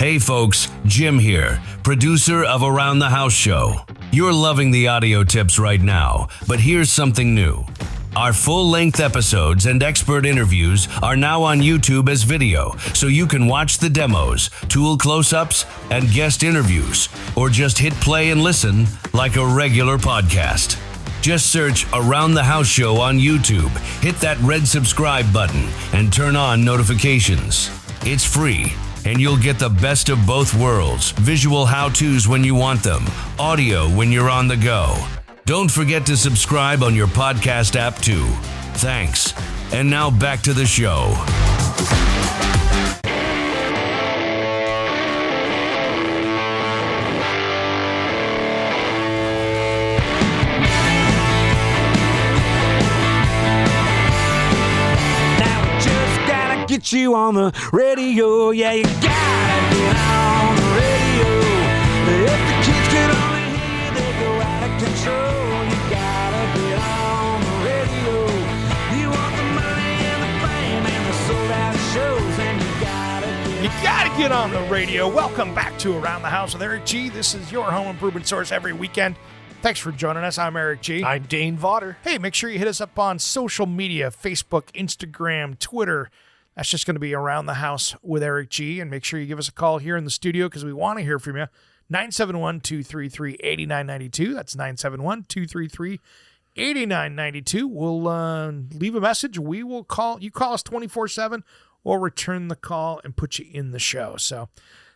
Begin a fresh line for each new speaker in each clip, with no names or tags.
Hey folks, Jim here, producer of Around the House Show. You're loving the audio tips right now, but here's something new. Our full-length episodes and expert interviews are now on YouTube as video, so you can watch the demos, tool close-ups, and guest interviews, or just hit play and listen like a regular podcast. Just search Around the House Show on YouTube, hit that red subscribe button, and turn on notifications. It's free, and you'll get the best of both worlds, visual how-tos when you want them, audio when you're on the go. Don't forget to subscribe on your podcast app too. Thanks. And now back to the show.
Now we just gotta get you on the radio. Yeah, you gotta get on the radio. If the kids get on the hear, they go out of control. You gotta get on the radio. You want the money and the fame and the sold out shows, and
You gotta get on the radio. Welcome back to Around the House with Eric G. This is your home improvement source every weekend. Thanks for joining us. I'm Eric G.
I'm Dane Vaughter.
Hey, make sure you hit us up on social media, Facebook, Instagram, Twitter. That's just going to be Around the House with Eric G. And make sure you give us a call here in the studio because we want to hear from you. 971-233-8992. That's 971-233-8992. We'll leave a message. We will call. You call us 24/7 or return the call and put you in the show. So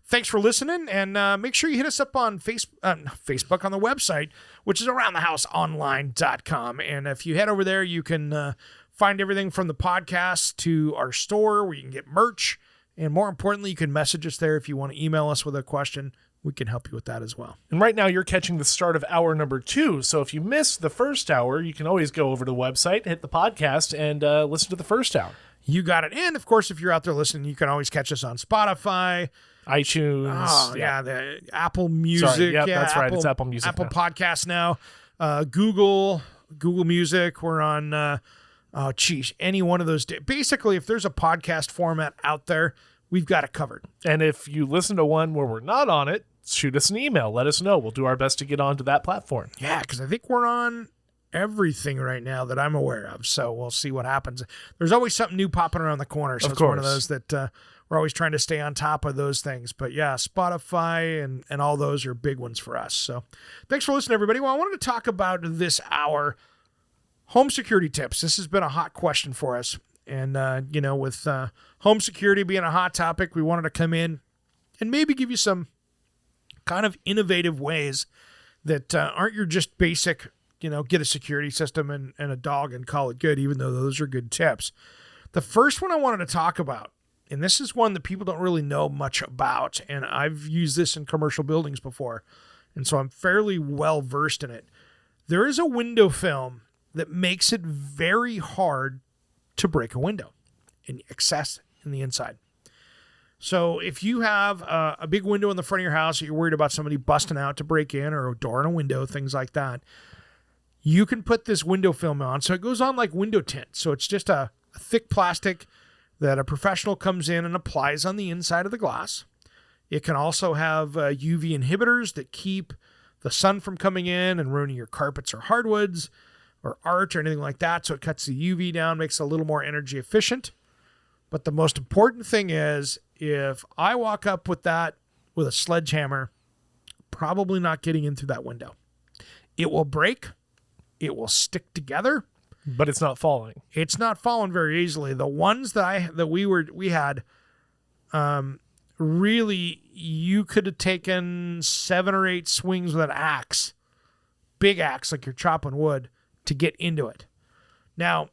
thanks for listening, and make sure you hit us up on Facebook on the website, which is aroundthehouseonline.com. And if you head over there, you can find everything from the podcast to our store where you can get merch. And more importantly, you can message us there if you want to email us with a question. We can help you with that as well.
And right now you're catching the start of hour number 2. So if you missed the first hour, you can always go over to the website, hit the podcast, and listen to the first hour.
You got it. And of course, if you're out there listening, you can always catch us on Spotify,
iTunes.
Oh, yeah, the Apple Music.
Sorry, yep,
yeah,
that's right. It's Apple Music
Apple
now.
Podcasts now. Google Music. We're on, any one of those. Basically, if there's a podcast format out there, we've got it covered.
And if you listen to one where we're not on it, shoot us an email. Let us know. We'll do our best to get onto that platform.
Yeah, because I think we're on everything right now that I'm aware of. So we'll see what happens. There's always something new popping around the corner. So
Of
it's one of
course.
those that we're always trying to stay on top of those things. But yeah, Spotify and all those are big ones for us. So thanks for listening, everybody. Well, I wanted to talk about this hour, home security tips. This has been a hot question for us. And, with home security being a hot topic, we wanted to come in and maybe give you some kind of innovative ways that aren't your just basic, get a security system and a dog and call it good, even though those are good tips. The first one I wanted to talk about, and this is one that people don't really know much about, and I've used this in commercial buildings before, and so I'm fairly well versed in it. There is a window film that makes it very hard to break a window and access in the inside. So if you have a big window in the front of your house that you're worried about somebody busting out to break in, or a door and a window, things like that, you can put this window film on. So it goes on like window tint. So it's just a thick plastic that a professional comes in and applies on the inside of the glass. It can also have UV inhibitors that keep the sun from coming in and ruining your carpets or hardwoods or art or anything like that. So it cuts the UV down, makes it a little more energy efficient. But the most important thing is, if I walk up with that with a sledgehammer, probably not getting in through that window. It will break. It will stick together.
But it's not falling.
It's not falling very easily. The ones that we had, really, you could have taken 7 or 8 swings with an axe, big axe like you're chopping wood, to get into it. Now,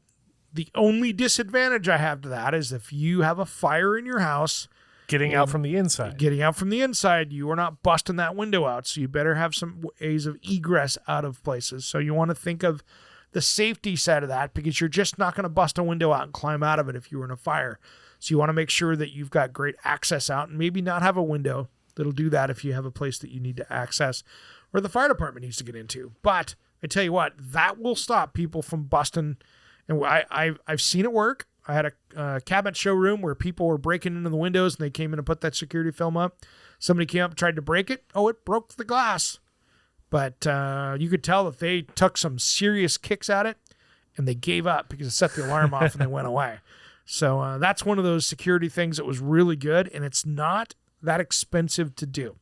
the only disadvantage I have to that is if you have a fire in your house,
Getting out from the inside.
You are not busting that window out. So you better have some ways of egress out of places. So you want to think of the safety side of that, because you're just not going to bust a window out and climb out of it if you were in a fire. So you want to make sure that you've got great access out, and maybe not have a window that'll do that if you have a place that you need to access or the fire department needs to get into. But I tell you what, that will stop people from busting. And I've seen it work. I had a cabinet showroom where people were breaking into the windows and they came in and put that security film up. Somebody came up and tried to break it. Oh, it broke the glass. But you could tell that they took some serious kicks at it and they gave up because it set the alarm off and they went away. So that's one of those security things that was really good, and it's not that expensive to do.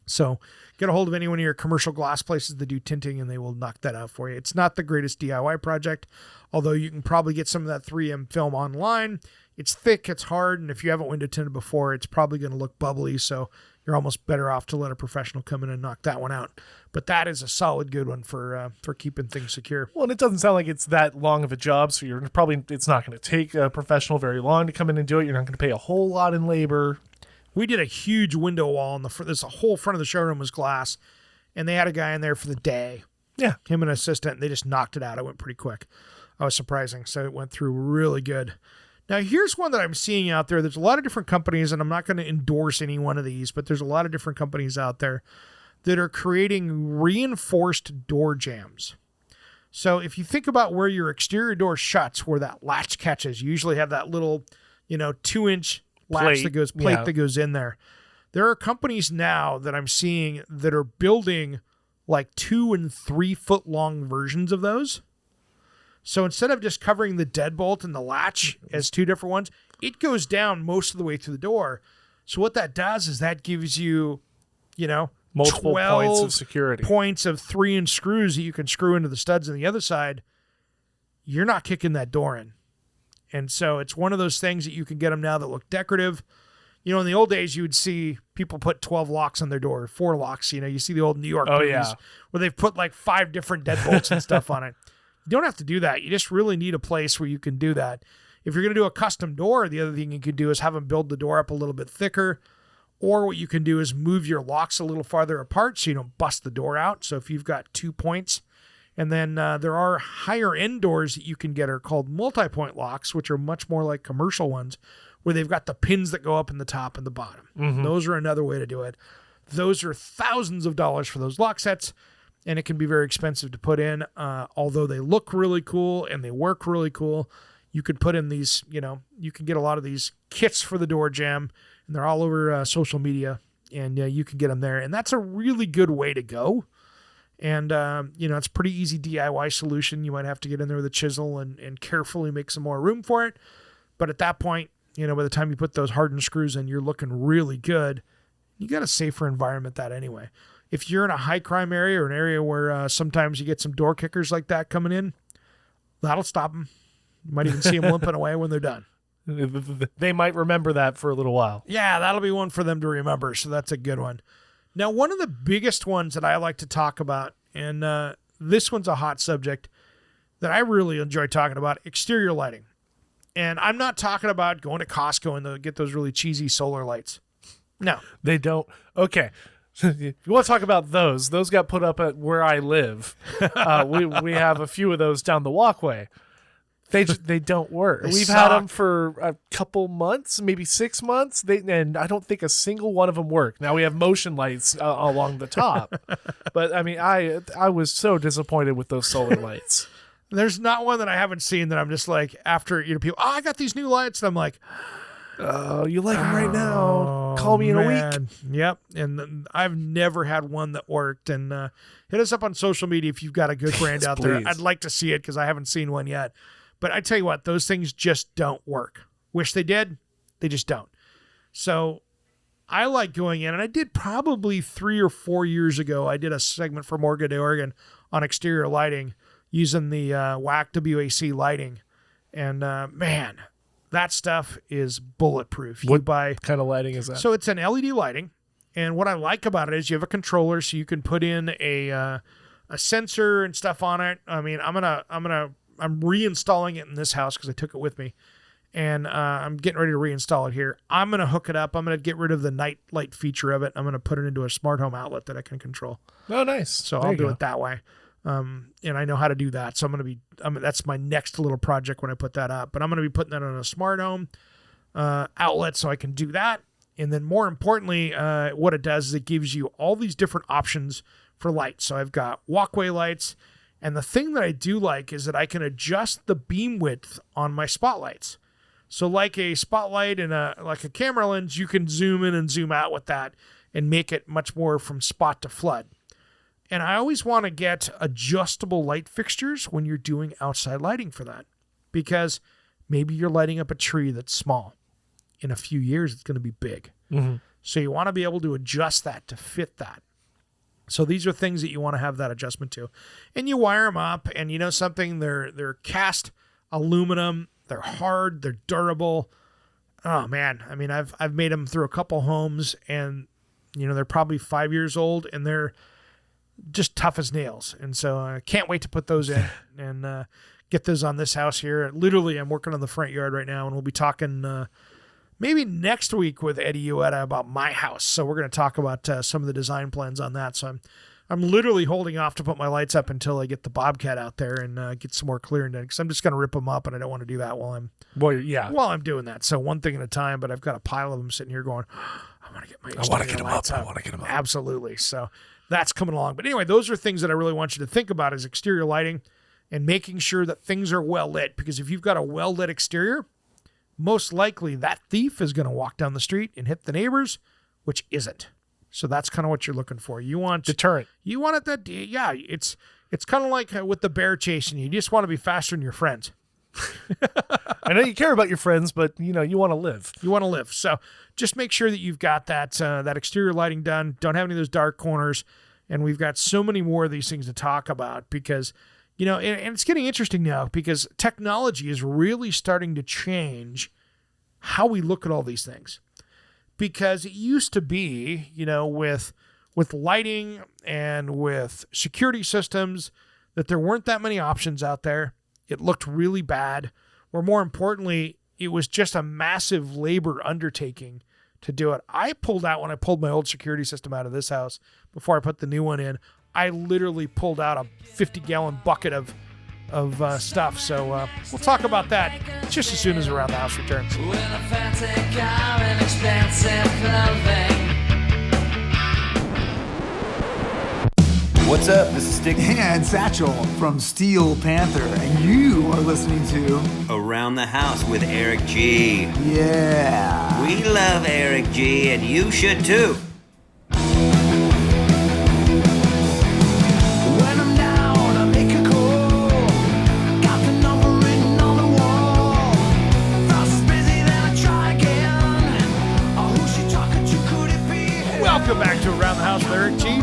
So get a hold of any one of your commercial glass places that do tinting, and they will knock that out for you. It's not the greatest DIY project, although you can probably get some of that 3M film online. It's thick, it's hard, and if you haven't window tinted before, it's probably going to look bubbly, so you're almost better off to let a professional come in and knock that one out. But that is a solid good one for keeping things secure.
Well, and it doesn't sound like it's that long of a job, so it's not going to take a professional very long to come in and do it. You're not going to pay a whole lot in labor.
We did a huge window wall in the front. This whole front of the showroom was glass, and they had a guy in there for the day.
Yeah.
Him and an assistant, and they just knocked it out. It went pretty quick. I was surprising, so it went through really good. Now, here's one that I'm seeing out there. There's a lot of different companies, and I'm not going to endorse any one of these, but there's a lot of different companies out there that are creating reinforced door jambs. So if you think about where your exterior door shuts, where that latch catches, you usually have that little, 2-inch latch that goes in there. There are companies now that I'm seeing that are building like 2 and 3 foot long versions of those. So instead of just covering the deadbolt and the latch as 2 different ones, it goes down most of the way through the door. So what that does is that gives you,
multiple
12
points of security.
Points of 3-inch screws that you can screw into the studs on the other side. You're not kicking that door in. And so it's one of those things that you can get them now that look decorative. In the old days, you would see people put 12 locks on their door, 4 locks. You see the old New York movies where they've put like 5 different deadbolts and stuff on it. You don't have to do that. You just really need a place where you can do that. If you're going to do a custom door, the other thing you could do is have them build the door up a little bit thicker. Or what you can do is move your locks a little farther apart so you don't bust the door out. So if you've got 2 points, and then there are higher end doors that you can get are called multi-point locks, which are much more like commercial ones, where they've got the pins that go up in the top and the bottom. Mm-hmm. Those are another way to do it. Those are thousands of dollars for those lock sets, and it can be very expensive to put in. Although they look really cool and they work really cool, you could put in these, you can get a lot of these kits for the door jamb, and they're all over social media, and you can get them there. And that's a really good way to go. And, it's a pretty easy DIY solution. You might have to get in there with a chisel and carefully make some more room for it. But at that point, by the time you put those hardened screws in, you're looking really good. You got a safer environment that anyway. If you're in a high crime area or an area where sometimes you get some door kickers like that coming in, that'll stop them. You might even see them limping away when they're done.
They might remember that for a little while.
Yeah, that'll be one for them to remember. So that's a good one. Now, one of the biggest ones that I like to talk about, and this one's a hot subject that I really enjoy talking about, exterior lighting. And I'm not talking about going to Costco and get those really cheesy solar lights. No.
They don't. Okay. You want to talk about those? Those got put up at where I live. We have a few of those down the walkway. They don't work. We've had them for a couple months, maybe 6 months, and I don't think a single one of them worked. Now we have motion lights along the top, but I mean, I was so disappointed with those solar lights.
There's not one that I haven't seen that I'm just like, after people, I got these new lights, and I'm like,
oh, you like them right now? Call me in a week.
Yep, and I've never had one that worked. And hit us up on social media if you've got a good brand out there. I'd like to see it because I haven't seen one yet. But I tell you what, those things just don't work. Wish they did. They just don't. So I like going in, and I did probably 3 or 4 years ago, I did a segment for More Good Day Oregon on exterior lighting using the WAC WAC lighting. And man, that stuff is bulletproof.
What kind of lighting is that?
So it's an LED lighting. And what I like about it is you have a controller, so you can put in a sensor and stuff on it. I mean, I'm reinstalling it in this house because I took it with me, and I'm getting ready to reinstall it here. I'm going to hook it up. I'm going to get rid of the night light feature of it. I'm going to put it into a smart home outlet that I can control.
Oh, nice.
So I'll do it that way. And I know how to do that. So that's my next little project when I put that up, but I'm going to be putting that on a smart home outlet so I can do that. And then more importantly, what it does is it gives you all these different options for lights. So I've got walkway lights. And the thing that I do like is that I can adjust the beam width on my spotlights. So like a spotlight and like a camera lens, you can zoom in and zoom out with that and make it much more from spot to flood. And I always want to get adjustable light fixtures when you're doing outside lighting for that, because maybe you're lighting up a tree that's small. In a few years, it's going to be big.
Mm-hmm.
So you want to be able to adjust that to fit that. So these are things that you want to have that adjustment to. And you wire them up, and you know something? They're cast aluminum. They're hard. They're durable. Oh, man. I mean, I've made them through a couple homes, and, you know, they're probably 5 years old, and they're just tough as nails. And so I can't wait to put those in and get those on this house here. Literally, I'm working on the front yard right now, and we'll be talking maybe next week with Eddie Ueda about my house. So we're going to talk about some of the design plans on that. So I'm literally holding off to put my lights up until I get the Bobcat out there and get some more clearing done, because I'm just going to rip them up, and I don't want to do that while I'm doing that. So one thing at a time, but I've got a pile of them sitting here going, I want to get my exterior lights up. I want to get them up. Absolutely. So that's coming along. But anyway, those are things that I really want you to think about, is exterior lighting and making sure that things are well lit, because if you've got a well lit exterior, most likely that thief is going to walk down the street and hit the neighbors, which isn't. So that's kind of what you're looking for. You want
deterrent.
You want it that, yeah, it's kind of like with the bear chasing you. You just want to be faster than your friends.
I know you care about your friends, but you know, you want to live.
You want to live. So just make sure that you've got that exterior lighting done. Don't have any of those dark corners. And we've got so many more of these things to talk about, because, you know, and it's getting interesting now, because technology is really starting to change how we look at all these things. Because it used to be, you know, with lighting and with security systems, that there weren't that many options out there. It looked really bad. Or more importantly, it was just a massive labor undertaking to do it. When I pulled my old security system out of this house before I put the new one in, I literally pulled out a 50-gallon bucket of stuff. So we'll talk about that just as soon as Around the House returns.
With a fancy car and expensive clothing.
What's up? This is Stick
And Satchel from Steel Panther, and you are listening to
Around the House with Eric G.
Yeah.
We love Eric G, and you should too.
When I'm down, I make a call. Got the number written on the wall. Frost is busy, then I try again. Oh, who's she talking to? Could it be?
Welcome back to Around the House with Eric G.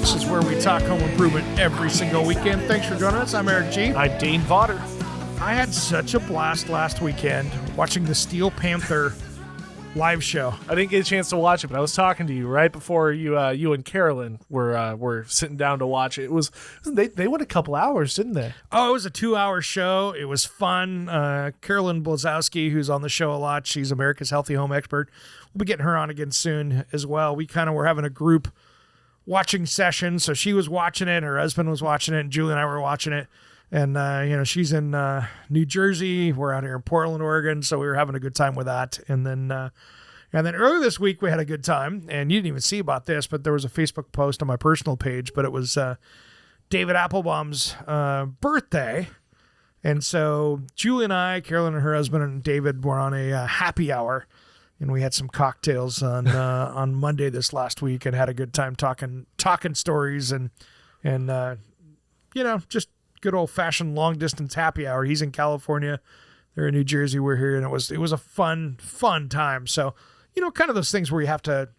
This is where we talk home improvement every single weekend. Thanks for joining us. I'm Eric G.
I'm Dane Vodder.
I had such a blast last weekend watching the Steel Panther live show.
I didn't get a chance to watch it, but I was talking to you right before you and Carolyn were sitting down to watch it. They went a couple hours, didn't they?
Oh, it was a 2-hour show. It was fun. Carolyn Blazowski, who's on the show a lot, she's America's Healthy Home Expert. We'll be getting her on again soon as well. We kind of were having a group watching session. So she was watching it, her husband was watching it, and Julie and I were watching it. And, she's in New Jersey. We're out here in Portland, Oregon. So we were having a good time with that. And then earlier this week, we had a good time. And you didn't even see about this, but there was a Facebook post on my personal page, but it was David Applebaum's birthday. And so Julie and I, Carolyn and her husband, and David were on a happy hour. And we had some cocktails on Monday this last week, and had a good time talking stories and just good old fashioned long distance happy hour. He's in California, they're in New Jersey, we're here, and it was a fun time. So kind of those things where you have to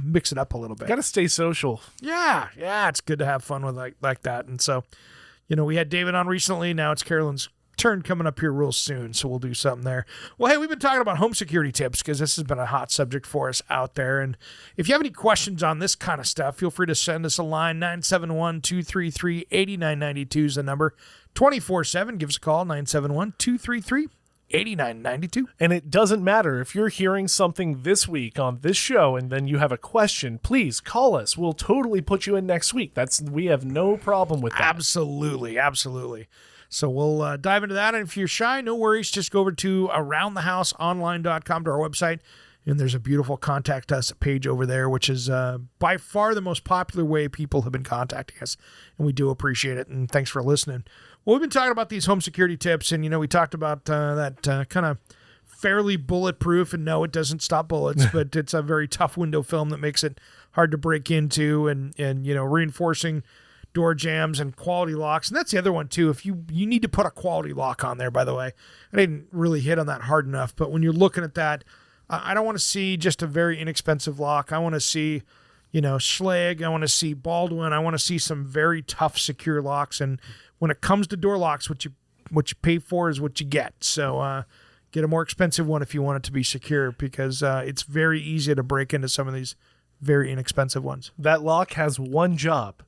mix it up a little bit.
Got to stay social.
Yeah, it's good to have fun with like that. And so we had David on recently. Now it's Carolyn's turn coming up here real soon, so we'll do something there. Well, hey, we've been talking about home security tips because this has been a hot subject for us out there. And if you have any questions on this kind of stuff, feel free to send us a line. 971-233-8992 is the number. 24/7, give us a call. 971-233-8992.
And it doesn't matter if you're hearing something this week on this show and then you have a question, please call us. We'll totally put you in next week. We have no problem with that.
Absolutely. So we'll dive into that. And if you're shy, no worries. Just go over to aroundthehouseonline.com to our website. And there's a beautiful contact us page over there, which is by far the most popular way people have been contacting us. And we do appreciate it. And thanks for listening. Well, we've been talking about these home security tips. And, we talked about that kind of fairly bulletproof, and no, it doesn't stop bullets, but it's a very tough window film that makes it hard to break into, and reinforcing door jambs and quality locks. And that's the other one too. If you need to put a quality lock on there, by the way. I didn't really hit on that hard enough, but when you're looking at that, I don't want to see just a very inexpensive lock. I want to see, Schlage. I want to see Baldwin. I want to see some very tough secure locks. And when it comes to door locks, what you pay for is what you get. So get a more expensive one if you want it to be secure, because it's very easy to break into some of these very inexpensive ones.
That lock has one job.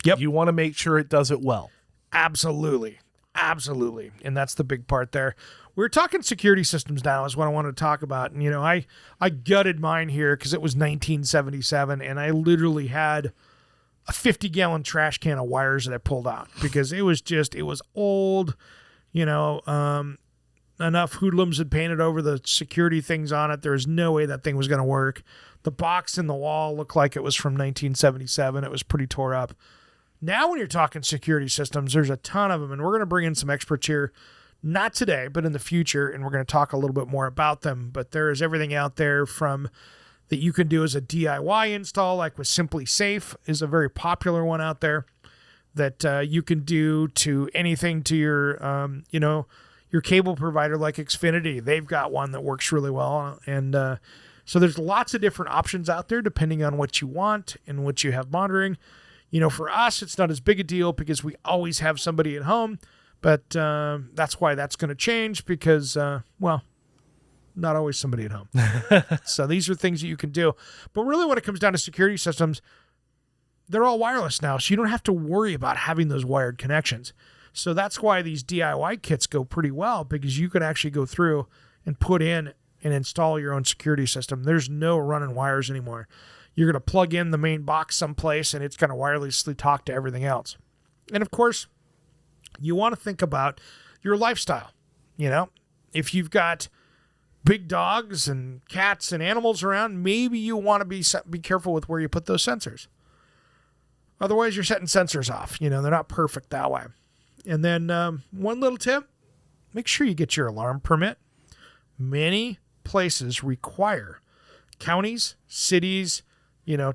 Yep.
You want to make sure it does it well.
Absolutely. And that's the big part there. We're talking security systems now is what I want to talk about. And, I gutted mine here because it was 1977, and I literally had a 50-gallon trash can of wires that I pulled out because it was old, enough hoodlums had painted over the security things on it. There was no way that thing was going to work. The box in the wall looked like it was from 1977. It was pretty tore up. Now, when you're talking security systems, there's a ton of them, and we're going to bring in some experts here, not today, but in the future, and we're going to talk a little bit more about them. But there is everything out there from that you can do as a DIY install, like with Simply Safe is a very popular one out there that you can do to anything to your, your cable provider like Xfinity. They've got one that works really well, and so there's lots of different options out there depending on what you want and what you have monitoring. For us, it's not as big a deal because we always have somebody at home, but that's why that's going to change because, not always somebody at home. So these are things that you can do. But really when it comes down to security systems, they're all wireless now, so you don't have to worry about having those wired connections. So that's why these DIY kits go pretty well, because you can actually go through and put in and install your own security system. There's no running wires anymore. You're going to plug in the main box someplace, and it's going to wirelessly talk to everything else. And, of course, you want to think about your lifestyle. If you've got big dogs and cats and animals around, maybe you want to be careful with where you put those sensors. Otherwise, you're setting sensors off. They're not perfect that way. And then one little tip, make sure you get your alarm permit. Many places require, counties, cities,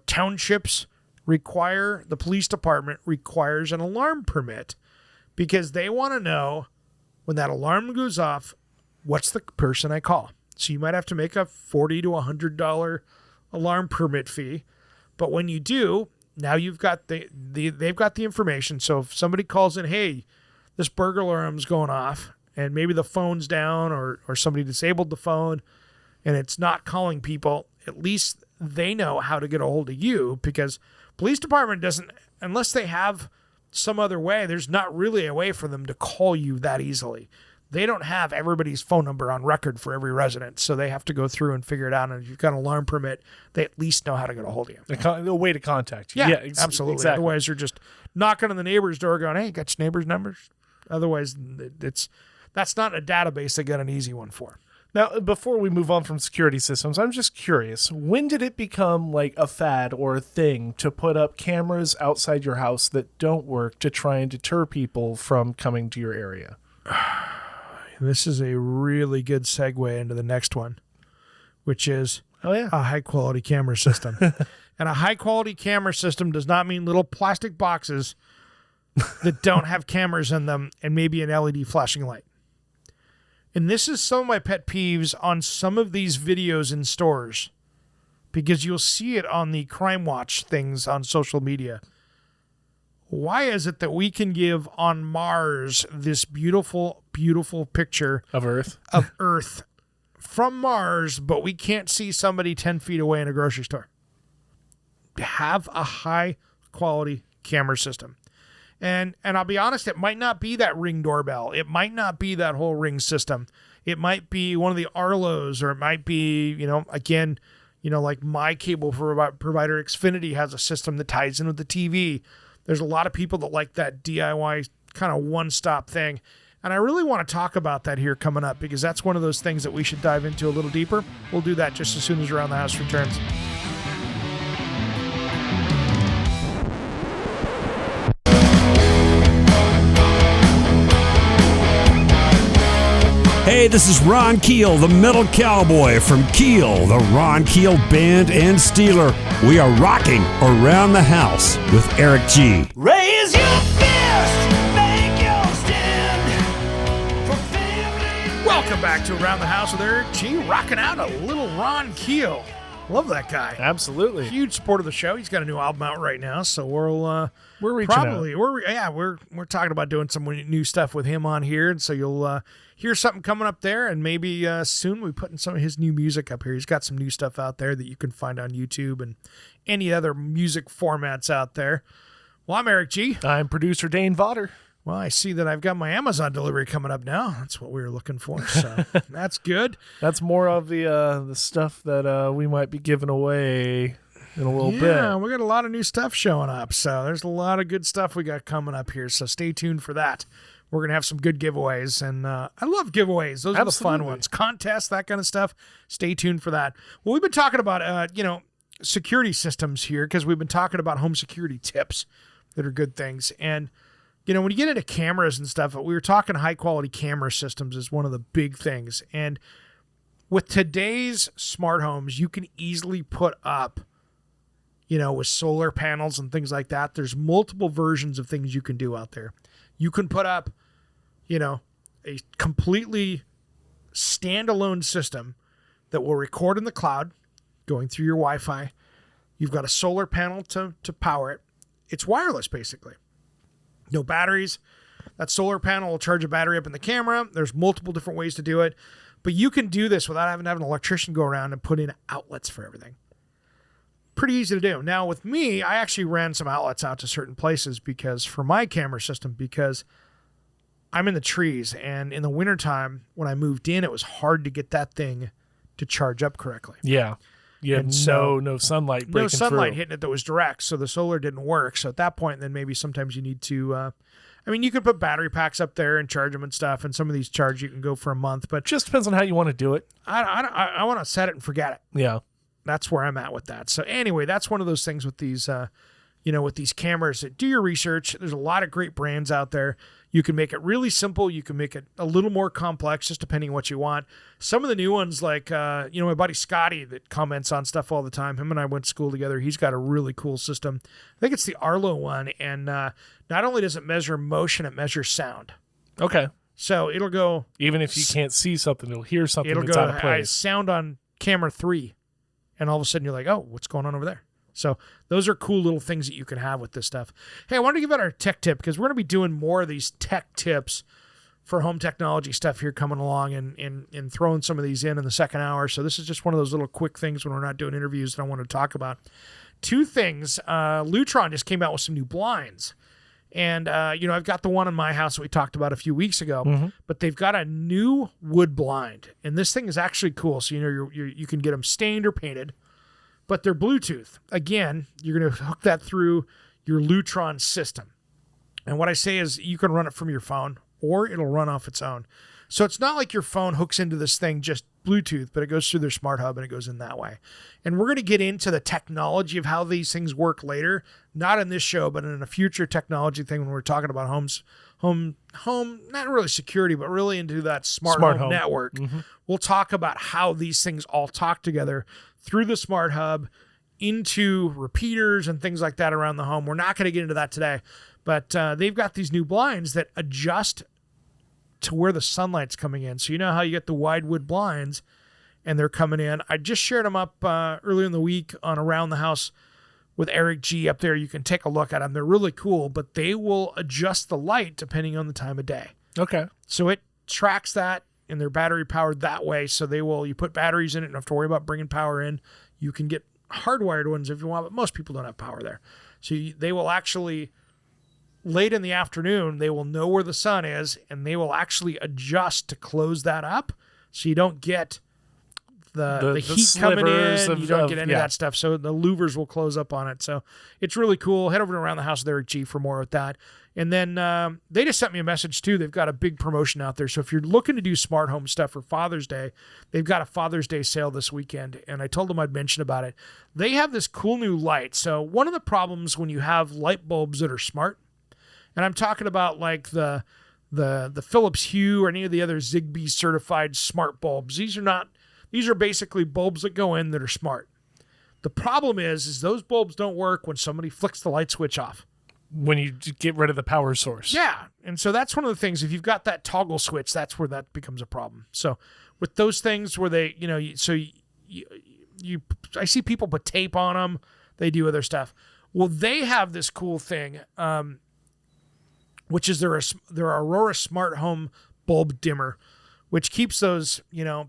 townships require, the police department requires an alarm permit because they want to know when that alarm goes off, what's the person I call. So you might have to make a $40 to $100 alarm permit fee. But when you do, now you've got they've got the information. So if somebody calls in, hey, this burglar alarm's going off, and maybe the phone's down or somebody disabled the phone and it's not calling people, at least they know how to get a hold of you, because police department doesn't, unless they have some other way, there's not really a way for them to call you that easily. They don't have everybody's phone number on record for every resident, so they have to go through and figure it out. And if you've got an alarm permit, they at least know how to get a hold of you.
A way to contact you.
Yeah, absolutely.
Exactly.
Otherwise, you're just knocking on the neighbor's door going, hey, got your neighbor's numbers? Otherwise, that's not a database they got an easy one for.
Now, before we move on from security systems, I'm just curious, when did it become like a fad or a thing to put up cameras outside your house that don't work to try and deter people from coming to your area?
This is a really good segue into the next one, which is a high-quality camera system. And a high-quality camera system does not mean little plastic boxes that don't have cameras in them and maybe an LED flashing light. And this is some of my pet peeves on some of these videos in stores, because you'll see it on the Crime Watch things on social media. Why is it that we can give on Mars this beautiful, beautiful picture
Of Earth
from Mars, but we can't see somebody 10 feet away in a grocery store? Have a high quality camera system. And I'll be honest, it might not be that Ring doorbell. It might not be that whole Ring system. It might be one of the Arlos, or it might be, like my cable provider Xfinity has a system that ties in with the TV. There's a lot of people that like that DIY kind of one-stop thing. And I really want to talk about that here coming up, because that's one of those things that we should dive into a little deeper. We'll do that just as soon as Around the House returns.
Hey,
Hey, this is Ron Keel, the Metal Cowboy from Keel, the Ron Keel Band and Steeler. We are rocking Around the House with Eric G.
Raise your fist, make your stand for family.
Welcome back to Around the House with Eric G, rocking out a little Ron Keel. Love that guy.
Absolutely.
Huge supporter of the show. He's got a new album out right now, so we're
reaching
probably we're talking about doing some new stuff with him on here, and so you'll hear something coming up there, and maybe soon we'll be putting some of his new music up here. He's got some new stuff out there that you can find on YouTube and any other music formats out there. Well, I'm Eric G.
I'm producer Dane Vodder.
Well, I see that I've got my Amazon delivery coming up now. That's what we were looking for, so that's good.
That's more of the stuff that we might be giving away in a little bit.
Yeah, we got a lot of new stuff showing up, so there's a lot of good stuff we got coming up here, so stay tuned for that. We're going to have some good giveaways, and I love giveaways. Those are the fun ones. Contests, that kind of stuff. Stay tuned for that. Well, we've been talking about, security systems here because we've been talking about home security tips that are good things. And, when you get into cameras and stuff, we were talking high-quality camera systems is one of the big things. And with today's smart homes, you can easily put up, with solar panels and things like that. There's multiple versions of things you can do out there. You can put up, a completely standalone system that will record in the cloud going through your Wi-Fi. You've got a solar panel to power it. It's wireless, basically. No batteries. That solar panel will charge a battery up in the camera. There's multiple different ways to do it. But you can do this without having to have an electrician go around and put in outlets for everything. Pretty easy to do. Now, with me, I actually ran some outlets out to certain places for my camera system, because I'm in the trees, and in the wintertime, when I moved in, it was hard to get that thing to charge up correctly.
Yeah. You have no sunlight breaking through.
No sunlight hitting it that was direct, so the solar didn't work. So at that point, then maybe sometimes you need to, you could put battery packs up there and charge them and stuff, and some of these you can go for a month. But
just depends on how you want to do it.
I want to set it and forget it.
Yeah.
That's where I'm at with that. So anyway, that's one of those things with these, with these cameras. Do your research. There's a lot of great brands out there. You can make it really simple. You can make it a little more complex, just depending on what you want. Some of the new ones, like, my buddy Scotty that comments on stuff all the time. Him and I went to school together. He's got a really cool system. I think it's the Arlo one. And not only does it measure motion, it measures sound.
Okay.
So it'll go.
Even if you can't see something, it'll hear something
that's
out of place.
Sound on camera 3. And all of a sudden you're like, oh, what's going on over there? So those are cool little things that you can have with this stuff. Hey, I wanted to give out our tech tip because we're going to be doing more of these tech tips for home technology stuff here coming along and throwing some of these in the second hour. So this is just one of those little quick things when we're not doing interviews that I want to talk about. Two things. Lutron just came out with some new blinds. And, I've got the one in my house that we talked about a few weeks ago, but they've got a new wood blind. And this thing is actually cool. So, you can get them stained or painted, but they're Bluetooth. Again, you're going to hook that through your Lutron system. And what I say is you can run it from your phone or it'll run off its own. So it's not like your phone hooks into this thing just Bluetooth, but it goes through their smart hub and it goes in that way. And we're going to get into the technology of how these things work later, not in this show, but in a future technology thing when we're talking about home, not really security, but really into that smart home network. We'll talk about how these things all talk together through the smart hub into repeaters and things like that around the home. We're not going to get into that today, but they've got these new blinds that adjust to where the sunlight's coming in. So you know how you get the wide wood blinds and they're coming in. I just shared them up earlier in the week on Around the House with Eric G up there. You can take a look at them. They're really cool, but they will adjust the light depending on the time of day.
Okay.
So it tracks that, and they're battery powered that way. So you put batteries in it, and don't have to worry about bringing power in. You can get hardwired ones if you want, but most people don't have power there. So they will actually, late in the afternoon, they will know where the sun is, and they will actually adjust to close that up so you don't get the heat coming in. You don't get any of that stuff. So the louvers will close up on it. So it's really cool. Head over to Around the House with Eric G for more with that. And then they just sent me a message, too. They've got a big promotion out there. So if you're looking to do smart home stuff for Father's Day, they've got a Father's Day sale this weekend. And I told them I'd mention about it. They have this cool new light. So one of the problems when you have light bulbs that are smart, and I'm talking about like the the Philips Hue or any of the other Zigbee certified smart bulbs. These are basically bulbs that go in that are smart. The problem is those bulbs don't work when somebody flicks the light switch off.
When you get rid of the power source.
Yeah, and so that's one of the things. If you've got that toggle switch, that's where that becomes a problem. So with those things where they, I see people put tape on them. They do other stuff. Well, they have this cool thing, which is their Aurora Smart Home Bulb Dimmer, which keeps those,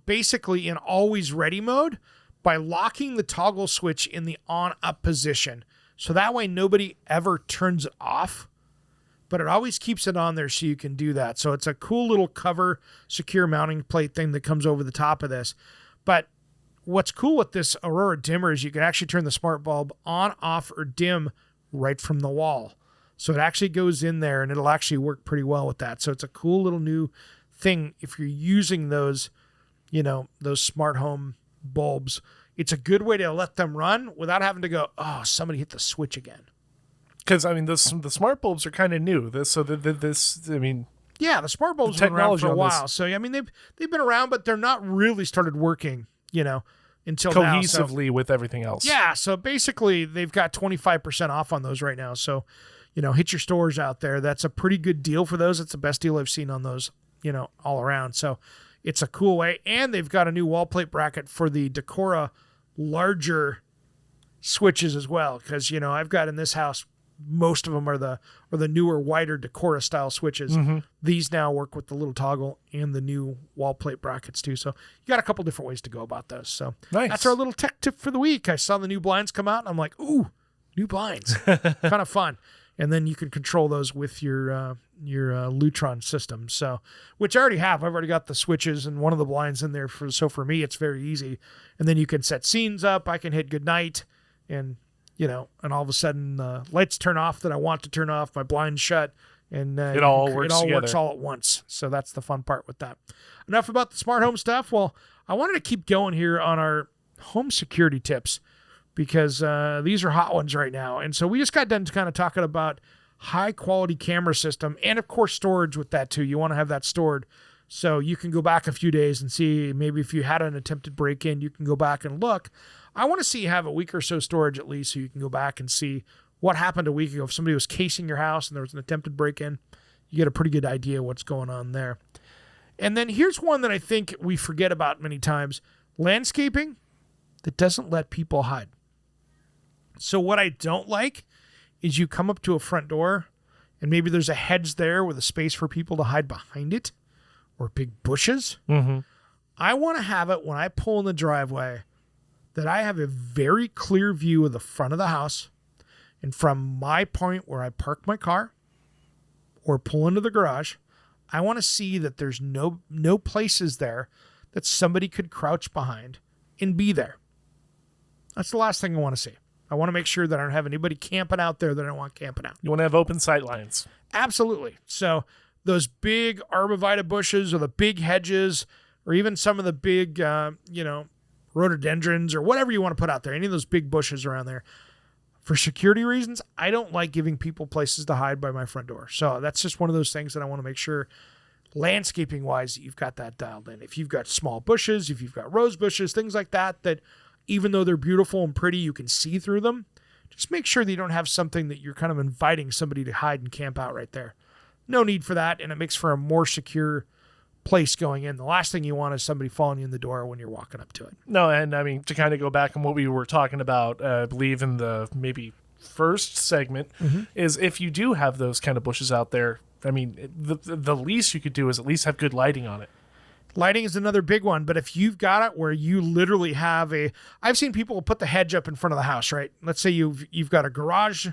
basically in always ready mode by locking the toggle switch in the on-up position. So that way nobody ever turns it off, but it always keeps it on there so you can do that. So it's a cool little cover, secure mounting plate thing that comes over the top of this. But what's cool with this Aurora dimmer is you can actually turn the smart bulb on, off, or dim right from the wall. So it actually goes in there and it'll actually work pretty well with that. So it's a cool little new thing if you're using those, those smart home bulbs. It's a good way to let them run without having to go, oh, somebody hit the switch again.
Because, the smart bulbs are kind of new.
Yeah, the smart bulbs have been around for a while. So, they've been around, but they're not really started working, until
cohesively
now.
with everything else.
Yeah, so basically they've got 25% off on those right now. So, hit your stores out there. That's a pretty good deal for those. It's the best deal I've seen on those, all around. So it's a cool way. And they've got a new wall plate bracket for the Decora larger switches as well. Because, I've got in this house, most of them are the newer, wider Decora style switches. Mm-hmm. These now work with the little toggle and the new wall plate brackets too. So you got a couple different ways to go about those. So
nice.
That's our little tech tip for the week. I saw the new blinds come out and I'm like, ooh, new blinds. Kind of fun. And then you can control those with your Lutron system. So, which I already have. I've already got the switches and one of the blinds in there. So for me, it's very easy. And then you can set scenes up. I can hit goodnight and and all of a sudden lights turn off that I want to turn off, my blinds shut, and
it all works
all at once. So that's the fun part with that. Enough about the smart home stuff. Well, I wanted to keep going here on our home security tips because these are hot ones right now. And so we just got done kind of talking about high quality camera system and of course storage with that too. You want to have that stored so you can go back a few days and see maybe if you had an attempted break-in, you can go back and look. I want to see you have a week or so storage at least so you can go back and see what happened a week ago. If somebody was casing your house and there was an attempted break-in, you get a pretty good idea what's going on there. And then here's one that I think we forget about many times. Landscaping that doesn't let people hide. So what I don't like is you come up to a front door and maybe there's a hedge there with a space for people to hide behind it or big bushes.
Mm-hmm.
I want to have it when I pull in the driveway that I have a very clear view of the front of the house. And from my point where I park my car or pull into the garage, I want to see that there's no places there that somebody could crouch behind and be there. That's the last thing I want to see. I want to make sure that I don't have anybody camping out there that I don't want camping out.
You want to have open sight lines.
Absolutely. So those big arborvitae bushes or the big hedges or even some of the big, rhododendrons or whatever you want to put out there, any of those big bushes around there. For security reasons, I don't like giving people places to hide by my front door. So that's just one of those things that I want to make sure landscaping-wise you've got that dialed in. If you've got small bushes, if you've got rose bushes, things like that, that even though they're beautiful and pretty, you can see through them, just make sure that you don't have something that you're kind of inviting somebody to hide and camp out right there. No need for that, and it makes for a more secure place going in. The last thing you want is somebody falling you in the door when you're walking up to it.
No, and to kind of go back on what we were talking about, I believe in the maybe first segment, is if you do have those kind of bushes out there, the least you could do is at least have good lighting on it.
Lighting is another big one, but if you've got it where you literally have I've seen people put the hedge up in front of the house, right? Let's say you've got a garage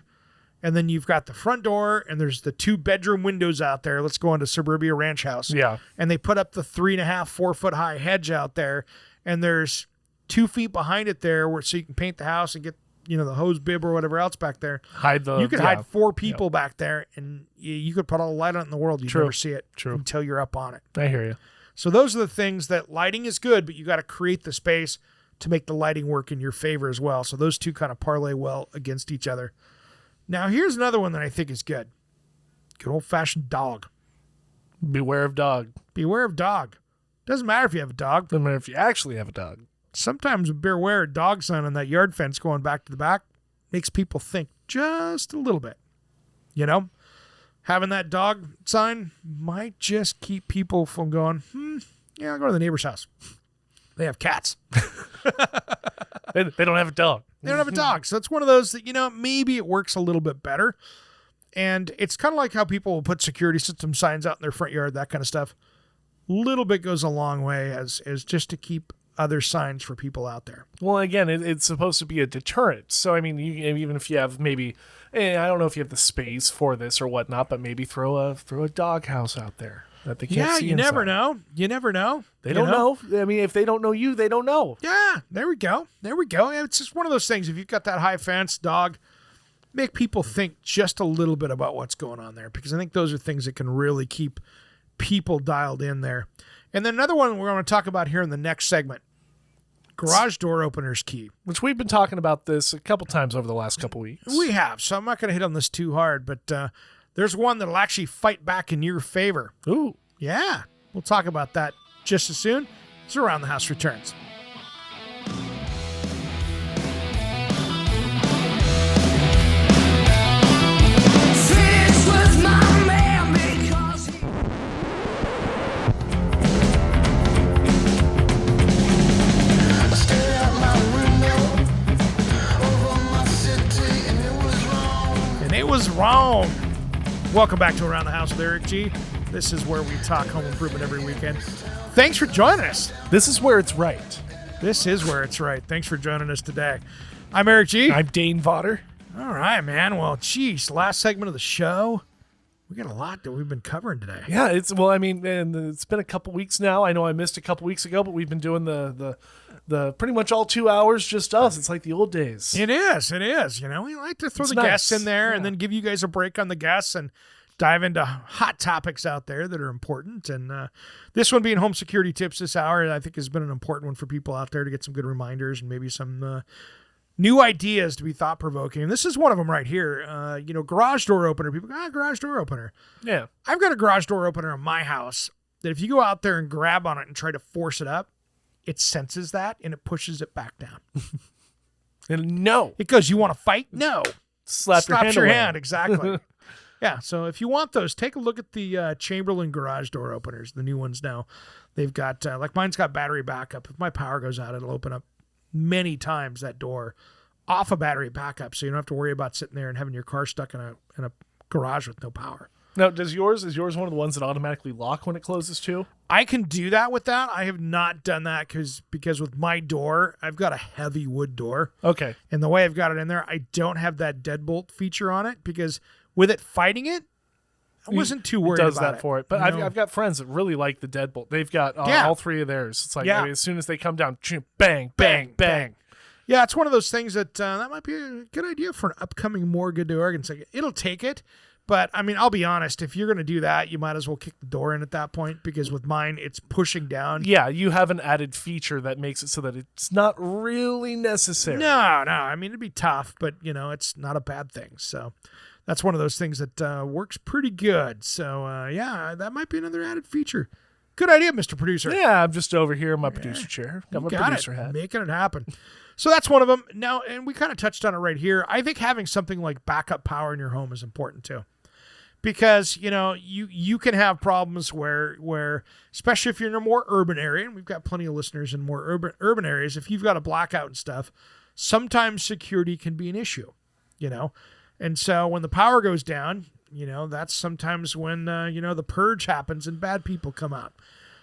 and then you've got the front door and there's the 2 bedroom windows out there. Let's go into Suburbia Ranch House.
Yeah.
And they put up the 3.5-4 foot high hedge out there and there's 2 feet behind it there so you can paint the house and get, the hose bib or whatever else back there. You could hide 4 people back there and you could put all the light on it in the world. You'd never see it until you're up on it.
I hear you.
So those are the things that lighting is good, but you got to create the space to make the lighting work in your favor as well. So those two kind of parlay well against each other. Now, here's another one that I think is good. Good old-fashioned dog.
Beware of dog.
Beware of dog. Doesn't matter if you have a dog.
Doesn't matter if you actually have a dog.
Sometimes a beware of dog sign on that yard fence going back to the back makes people think just a little bit. You know, having that dog sign might just keep people from going, yeah, I'll go to the neighbor's house. They have cats.
They don't have a dog.
They don't have a dog. So it's one of those that, you know, maybe it works a little bit better. And it's kind of like how people will put security system signs out in their front yard, that kind of stuff. Little bit goes a long way as just to keep other signs for people out there.
Well, again, it's supposed to be a deterrent. So, I mean, even if you have maybe, I don't know if you have the space for this or whatnot, but maybe throw a dog house out there that they can't see
you
inside.
never know. You never know.
They don't know. I mean, if they don't know you, they don't know.
Yeah, there we go. It's just one of those things. If you've got that high fence dog, make people think just a little bit about what's going on there, because I think those are things that can really keep people dialed in there. And then another one we're going to talk about here in the next segment, garage door openers key.
Which we've been talking about this a couple times over the last couple weeks.
We have, so I'm not going to hit on this too hard, but there's one that'll actually fight back in your favor.
Ooh.
Yeah, we'll talk about that just as soon as Around the House returns.
This was my man because he stayed at my window over my city, and it was wrong.
And it was wrong. Welcome back to Around the House with Eric G. This is where we talk home improvement every weekend. Thanks for joining us.
This is where it's right.
This is where it's right. Thanks for joining us today. I'm Eric G.
I'm Dane Vodder.
All right, man. Well, geez, last segment of the show. We got a lot that we've been covering today.
Yeah, it's been a couple weeks now. I know I missed a couple weeks ago, but we've been doing the pretty much all 2 hours, just us. It's like the old days.
It is. You know, we like to throw
It's
the
nice.
guests in there and
Yeah.
then give you guys a break on the guests and dive into hot topics out there that are important. And this one being home security tips this hour, I think has been an important one for people out there to get some good reminders and maybe some new ideas to be thought-provoking. And this is one of them right here. Garage door opener. People go, garage door opener.
Yeah.
I've got a garage door opener in my house that if you go out there and grab on it and try to force it up, it senses that and it pushes it back down.
And no.
It goes, you want to fight? No.
Slap your
Slaps
hand away.
exactly. Yeah, so if you want those, take a look at the Chamberlain garage door openers, the new ones now. They've got, like mine's got battery backup. If my power goes out, it'll open up many times that door off a battery backup, so you don't have to worry about sitting there and having your car stuck in a garage with no power.
Now, is yours one of the ones that automatically lock when it closes too?
I can do that with that. I have not done that because with my door, I've got a heavy wood door.
Okay.
And the way I've got it in there, I don't have that deadbolt feature on it because with it fighting it, I wasn't too worried
Does
about
that for it. But
You know?
I've got friends that really like the deadbolt. They've got
Yeah.
all three of theirs. It's like
Yeah.
as soon as they come down, bang, bang, bang.
Yeah, it's one of those things that that might be a good idea for an upcoming More Good to Oregon segment. It'll take it, but I mean, I'll be honest. If you're going to do that, you might as well kick the door in at that point because with mine, it's pushing down.
Yeah, you have an added feature that makes it so that it's not really necessary.
No. I mean, it'd be tough, but it's not a bad thing. So that's one of those things that works pretty good. So yeah, that might be another added feature. Good idea, Mr. Producer.
Yeah, I'm just over here in my producer chair. Got my
Got
producer
it.
hat.
Making it happen. So that's one of them. Now, and we kind of touched on it right here. I think having something like backup power in your home is important too. Because, you can have problems where especially if you're in a more urban area, and we've got plenty of listeners in more urban areas, if you've got a blackout and stuff, sometimes security can be an issue, And so when the power goes down, that's sometimes when, the purge happens and bad people come out.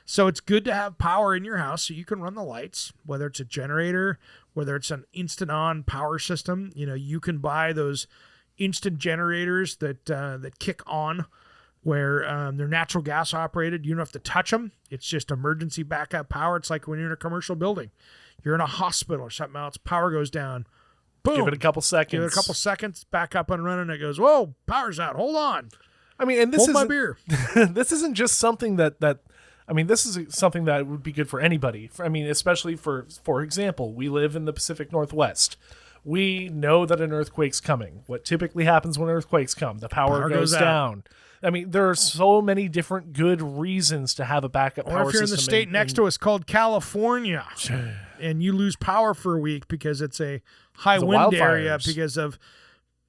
So it's good to have power in your house so you can run the lights, whether it's a generator, whether it's an instant on power system. You can buy those instant generators that kick on where they're natural gas operated. You don't have to touch them. It's just emergency backup power. It's like when you're in a commercial building. You're in a hospital or something else. Power goes down. Boom.
Give it a couple seconds.
Give it a couple seconds. Back up and running. It goes, whoa, power's out. Hold on.
I mean, and this
Hold my
isn't
beer.
this isn't just something that this is something that would be good for anybody. Especially for example, we live in the Pacific Northwest. We know that an earthquake's coming. What typically happens when earthquakes come? The power goes
out.
down. I mean, there are so many different good reasons to have a backup power
Or if you're in the
system
state next to us called California and you lose power for a week because it's a high
The
wind area
wildfires.
because of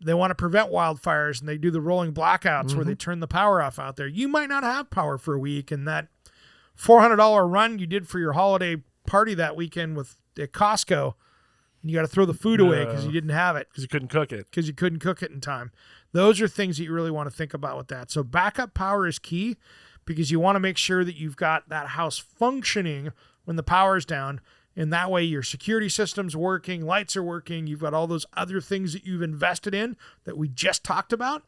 they want to prevent wildfires and they do the rolling blackouts where they
Mm-hmm.
turn the power off out there. You might not have power for a week, and that $400 run you did for your holiday party that weekend at Costco, and you got to throw the food away because you didn't have it.
because you couldn't cook it.
Because you couldn't cook it in time. Those are things that you really want to think about with that. So backup power is key because you want to make sure that you've got that house functioning when the power's down. And that way your security system's working, lights are working, you've got all those other things that you've invested in that we just talked about.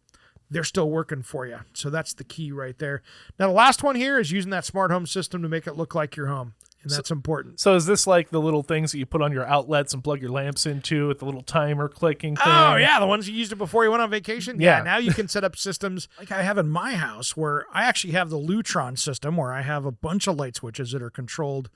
They're still working for you. So that's the key right there. Now, the last one here is using that smart home system to make it look like your home. And that's important.
So is this like the little things that you put on your outlets and plug your lamps into with the little timer clicking thing?
Oh, yeah, the ones you used it before you went on vacation?
Yeah.
Now you can set up systems like I have in my house where I actually have the Lutron system where I have a bunch of light switches that are controlled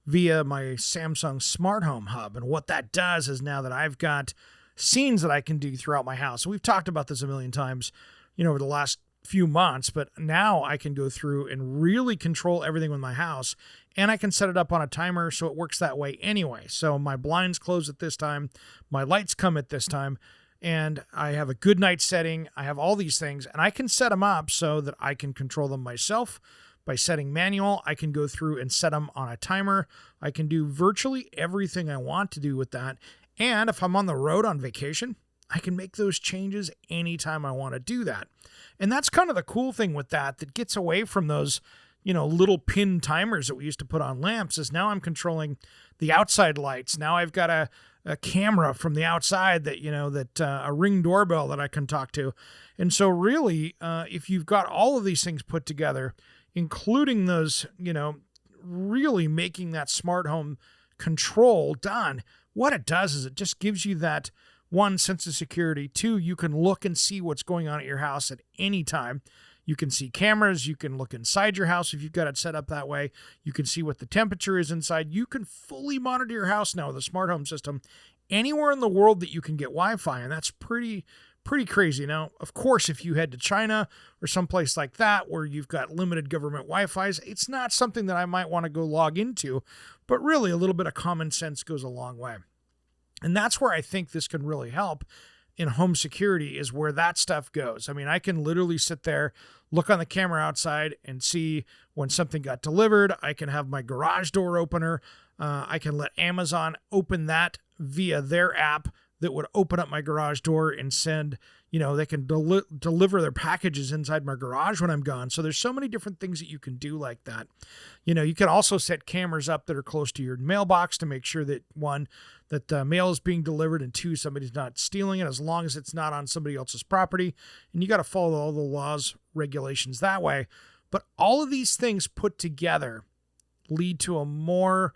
via my Samsung Smart Home Hub. And what that does is now that I've got scenes that I can do throughout my house. We've talked about this a million times, over the last few months, but now I can go through and really control everything with my house, and I can set it up on a timer so it works that way anyway. So my blinds close at this time, my lights come at this time, and I have a good night setting. I have all these things, and I can set them up so that I can control them myself. By setting manual, I can go through and set them on a timer. I can do virtually everything I want to do with that. And if I'm on the road on vacation, I can make those changes anytime I want to do that. And that's kind of the cool thing with that gets away from those, little pin timers that we used to put on lamps, is now I'm controlling the outside lights. Now I've got a camera from the outside that, a Ring doorbell that I can talk to. And so really, if you've got all of these things put together, including those, really making that smart home control done, what it does is it just gives you that one, sense of security. Two, you can look and see what's going on at your house at any time. You can see cameras. You can look inside your house if you've got it set up that way. You can see what the temperature is inside. You can fully monitor your house now with a smart home system anywhere in the world that you can get Wi-Fi, and that's pretty crazy. Now, of course, if you head to China or someplace like that where you've got limited government Wi-Fi's, it's not something that I might want to go log into, but really a little bit of common sense goes a long way. And that's where I think this can really help in home security, is where that stuff goes. I mean, I can literally sit there, look on the camera outside and see when something got delivered. I can have my garage door opener. I can let Amazon open that via their app that would open up my garage door and send, they can deliver their packages inside my garage when I'm gone. So there's so many different things that you can do like that. You can also set cameras up that are close to your mailbox to make sure that, one, that mail is being delivered, and two, somebody's not stealing it, as long as it's not on somebody else's property. And you got to follow all the laws, regulations that way. But all of these things put together lead to a more,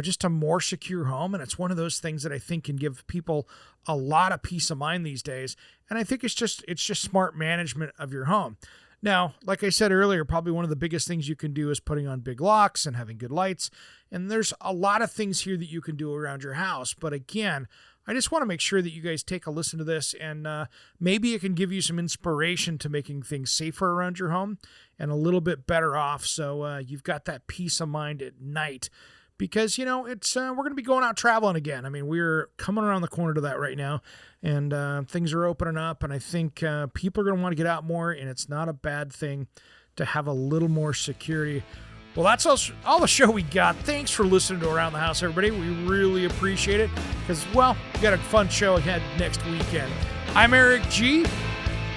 just a more secure home. And it's one of those things that I think can give people a lot of peace of mind these days. And I think it's just smart management of your home. Now, like I said earlier, probably one of the biggest things you can do is putting on big locks and having good lights. And there's a lot of things here that you can do around your house. But again, I just want to make sure that you guys take a listen to this, and maybe it can give you some inspiration to making things safer around your home and a little bit better off. So you've got that peace of mind at night. Because, it's we're going to be going out traveling again. I mean, we're coming around the corner to that right now, and things are opening up, and I think people are going to want to get out more, and it's not a bad thing to have a little more security. Well, that's all the show we got. Thanks for listening to Around the House, everybody. We really appreciate it because, well, we got a fun show ahead next weekend. I'm Eric G.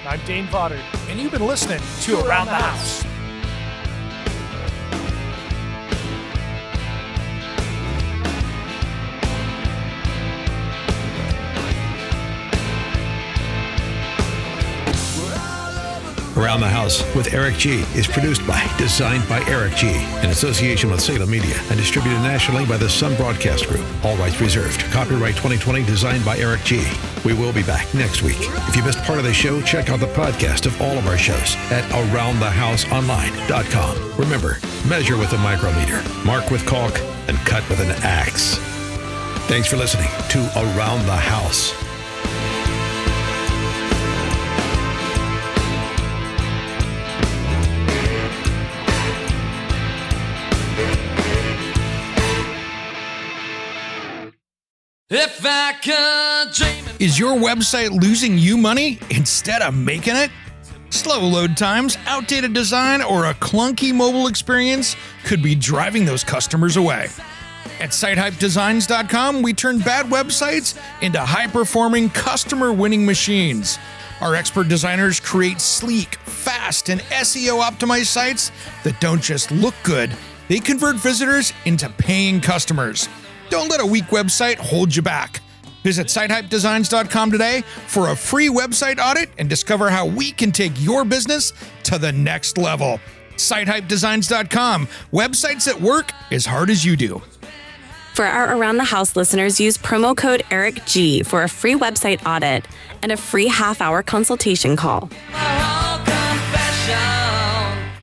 I'm Dane Potter.
And you've been listening to Around the House.
Around the House with Eric G. is produced by, designed by Eric G. in association with Salem Media and distributed nationally by the Sun Broadcast Group. All rights reserved. Copyright 2020, designed by Eric G. We will be back next week. If you missed part of the show, check out the podcast of all of our shows at AroundTheHouseOnline.com. Remember, measure with a micrometer, mark with caulk, and cut with an axe. Thanks for listening to Around the House.
If I could dream it.
Is your website losing you money instead of making it? Slow load times, outdated design, or a clunky mobile experience could be driving those customers away. At SiteHypeDesigns.com, we turn bad websites into high-performing, customer-winning machines. Our expert designers create sleek, fast, and SEO-optimized sites that don't just look good, they convert visitors into paying customers. Don't let a weak website hold you back. Visit SiteHypeDesigns.com today for a free website audit and discover how we can take your business to the next level. SiteHypeDesigns.com. Websites that work as hard as you do.
For our Around the House listeners, use promo code ERIC G for a free website audit and a free half-hour consultation call.